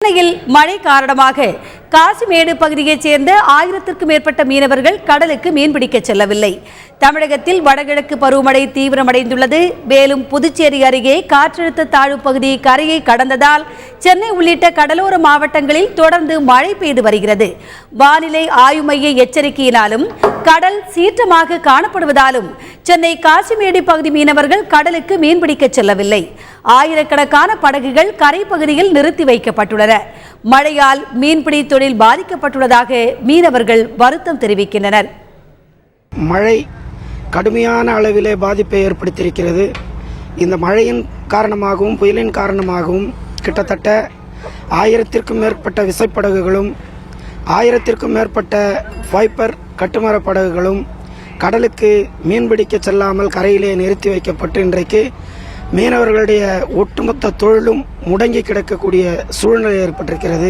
சென்னையில் மழை காரணமாக காசிமேடு பகுதியைச் சேர்ந்த 1000க்கும் மேற்பட்ட மீனவர்கள் கடலுக்கு மீன்பிடிக்க செல்லவில்லை. தமிழகத்தில் வடகிழக்கு பருவமழை தீவிரமடைந்துள்ளது. மேலும் புதுச்சேரி அருகே காற்றழுத்த தாழ்வு பகுதி கரையை கடந்ததால் சென்னை உள்ளிட்ட கடலோர மாவட்டங்களில் தொடர்ந்து மழை பெய்து வருகிறது. வானிலை ஆய்வு மைய எச்சரிக்கையினாலும் கடல் சீற்றமாக காணப்படுவதாலும் சென்னை காசிமேடு பகுதி மீனவர்கள் கடலுக்கு மீன்பிடிக்க செல்லவில்லை. ஆயிரக்கணக்கான படகுகள் கரை பகுதியில் நிறுத்தி வைக்கப்பட்டுள்ளன. மழையால் மீன்பிடி தொழில் பாதிக்கப்பட்டுள்ளதாக மீனவர்கள் வருத்தம் தெரிவிக்கின்றனர். மழை கடுமையான அளவிலே பாதிப்பை ஏற்படுத்தியிருக்கிறது. இந்த மழையின் காரணமாகவும் புயலின் காரணமாகவும் கிட்டத்தட்ட 1000க்கும் மேற்பட்ட விசைப்படகுகளும் 1000க்கும் மேற்பட்ட ஃபைபர் கட்டுமர படகுகளும் கடலுக்கு மீன்பிடிக்க செல்லாமல் கரையிலே நிறுத்தி வைக்கப்பட்டு இன்றைக்கு மீனவர்களுடைய ஒட்டுமொத்த தொழிலும் முடங்கி கிடக்கக்கூடிய சூழ்நிலை ஏற்பட்டிருக்கிறது.